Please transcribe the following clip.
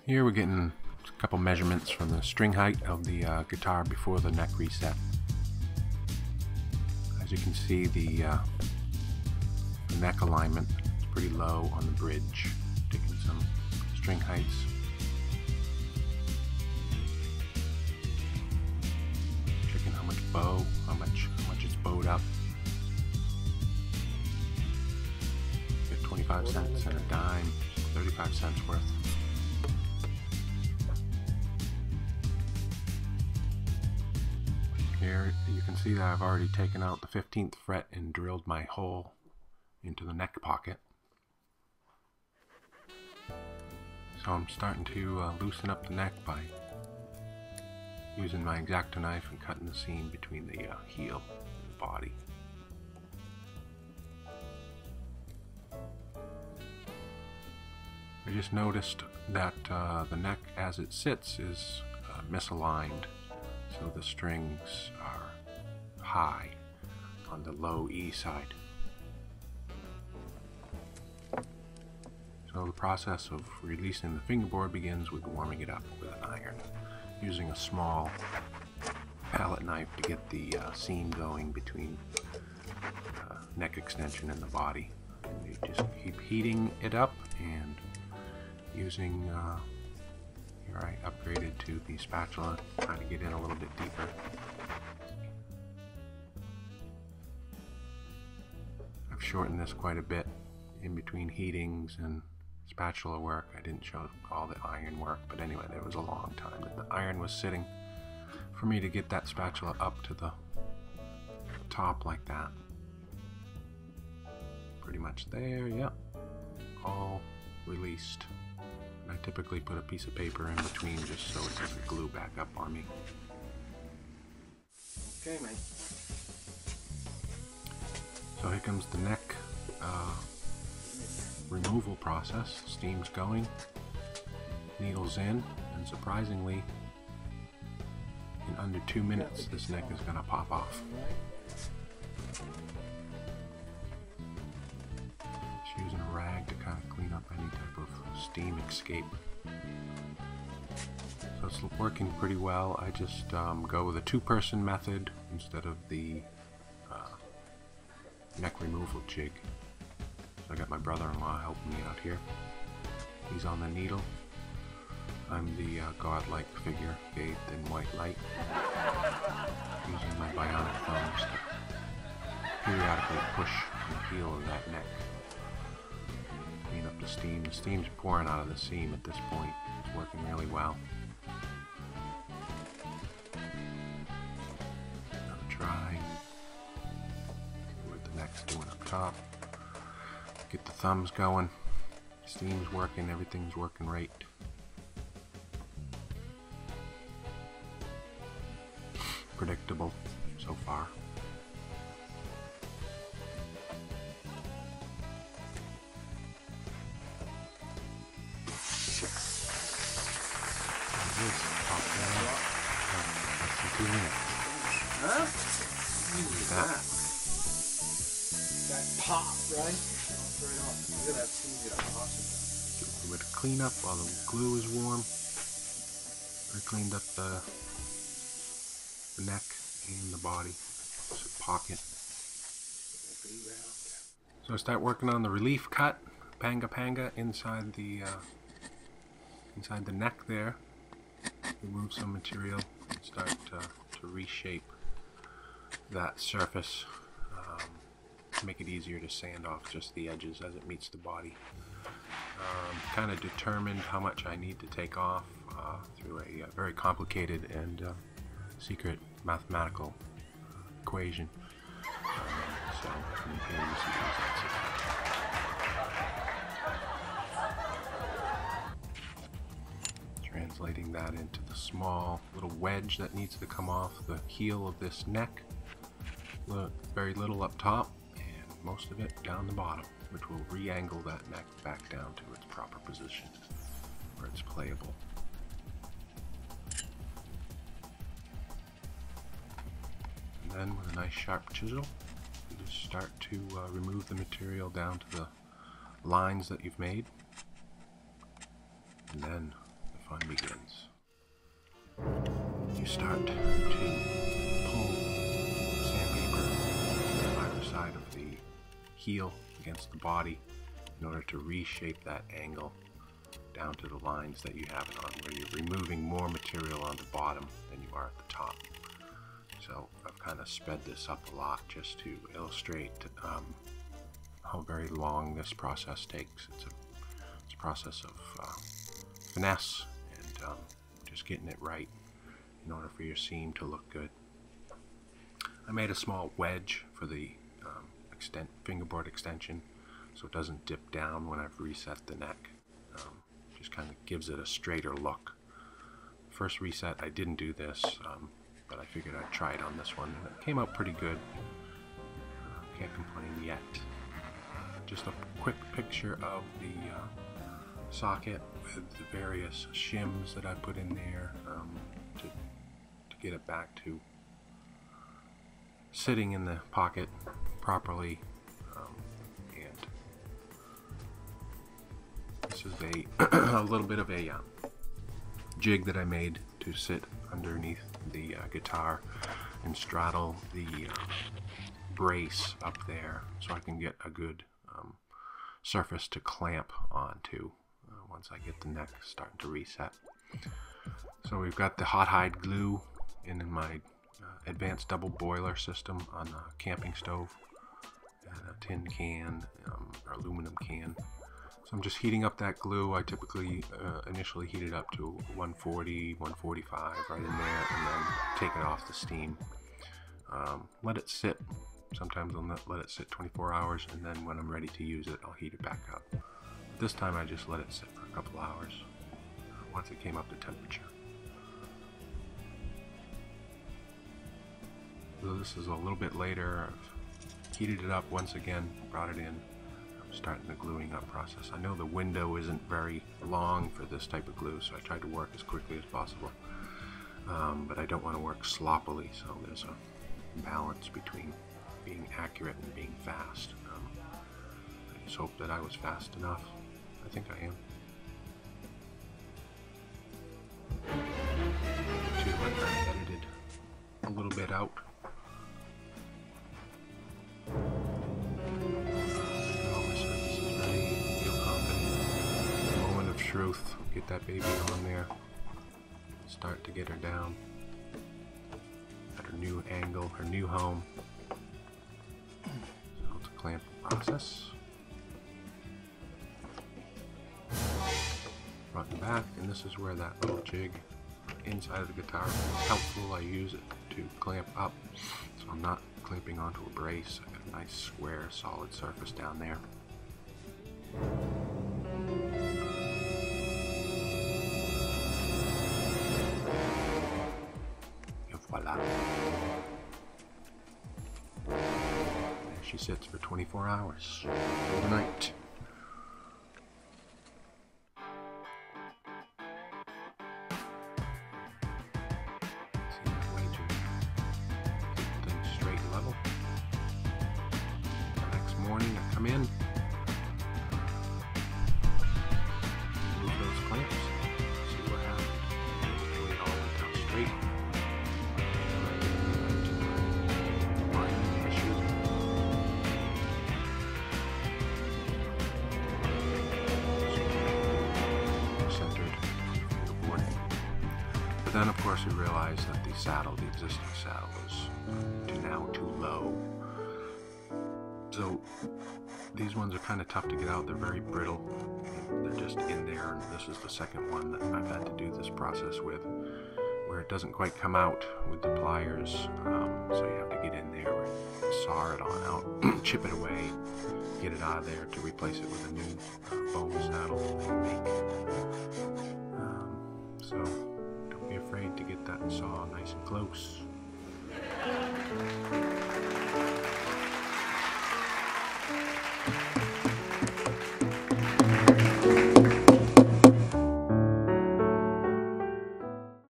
Here we're getting a couple measurements from the string height of the guitar before the neck reset. As you can see, the neck alignment is pretty low on the bridge, taking some string heights. Checking how much bow, how much it's bowed up. Get 25 cents and a dime, 35 cents worth. Here you can see that I've already taken out the 15th fret and drilled my hole into the neck pocket. So I'm starting to loosen up the neck by using my X-Acto knife and cutting the seam between the heel and the body. I just noticed that the neck as it sits is misaligned. So the strings are high on the low E side. So the process of releasing the fingerboard begins with warming it up with an iron, using a small palette knife to get the seam going between neck extension and the body. And you just keep heating it up and using here I upgraded to the spatula, trying to get in a little bit deeper. I've shortened this quite a bit in between heatings and spatula work. I didn't show all the iron work, but anyway, there was a long time that the iron was sitting for me to get that spatula up to the top like that. Pretty much there, yep, all released. I typically put a piece of paper in between just so it doesn't glue back up on me. Okay, mate. So here comes the neck removal process. Steam's going, needles in, and surprisingly, in under 2 minutes, this neck is going to pop off. Just using a rag to kind of clean up any type of steam escape. So it's working pretty well. I just go with a two-person method instead of the neck removal jig. So I got my brother-in-law helping me out here. He's on the needle. I'm the godlike figure bathed in white light, using my bionic thumbs to periodically push the heel of that neck. Clean up the steam. The steam's pouring out of the seam at this point. It's working really well. Another try. See what the neck's doing up top. Get the thumbs going. Steam's working. Everything's working right. Predictable so far. Less than 2 minutes. Huh? That. That pop, right? Right on. Look at that steam get awesome. Get a little bit of cleanup while the glue is warm. I cleaned up the neck and the body. Just a pocket. So I start working on the relief cut, panga inside the neck there. Remove some material and start to reshape that surface to make it easier to sand off just the edges as it meets the body. Kind of determined how much I need to take off through a very complicated and secret mathematical equation. So here you see translating that into the small little wedge that needs to come off the heel of this neck. Very little up top and most of it down the bottom, which will re-angle that neck back down to its proper position where it's playable. And then with a nice sharp chisel, you just start to remove the material down to the lines that you've made. And then the fun begins. You start to pull sandpaper on either side of the heel against the body in order to reshape that angle down to the lines that you have it on, where you're removing more material on the bottom than you are at the top. So I've kind of sped this up a lot just to illustrate how very long this process takes. It's a process of finesse and just getting it right in order for your seam to look good. I made a small wedge for the fingerboard extension so it doesn't dip down when I've reset the neck. Just kind of gives it a straighter look. First reset I didn't do this, but I figured I'd try it on this one, and it came out pretty good. Can't complain yet. Just a quick picture of the socket with the various shims that I put in there to get it back to sitting in the pocket properly. And this is a little bit of a jig that I made to sit underneath the guitar and straddle the brace up there so I can get a good surface to clamp onto once I get the neck starting to reset. So we've got the hot hide glue in my advanced double boiler system on a camping stove and a tin can or aluminum can. So I'm just heating up that glue. I typically initially heat it up to 140, 145 right in there, and then take it off the steam. Let it sit. Sometimes I'll let it sit 24 hours, and then when I'm ready to use it, I'll heat it back up. This time I just let it sit for a couple hours once it came up to temperature. So this is a little bit later. I've heated it up once again, brought it in. I'm starting the gluing up process. I know the window isn't very long for this type of glue, so I tried to work as quickly as possible. But I don't want to work sloppily, so there's a balance between being accurate and being fast. I just hope that I was fast enough. I think I am. I kind of edited a little bit out. All my surfaces ready, feel confident. Moment of truth. Get that baby on there. Start to get her down at her new angle, her new home. So it's a clamp process. Front and back, and this is where that little jig inside of the guitar is helpful. I use it to clamp up, so I'm not clamping onto a brace. I got a nice square solid surface down there. And voila. There she sits for 24 hours overnight. Morning, I come in, move those clamps, see what happens. It all went down straight. Line issue. Centered fingerboard. But then, of course, we realized that the saddle, the existing saddle, was now too low. So these ones are kind of tough to get out. They're very brittle. They're just in there, and this is the second one that I've had to do this process with, where it doesn't quite come out with the pliers. So you have to get in there and saw it on out, chip it away, get it out of there to replace it with a new bone saddle that they make. So don't be afraid to get that saw nice and close.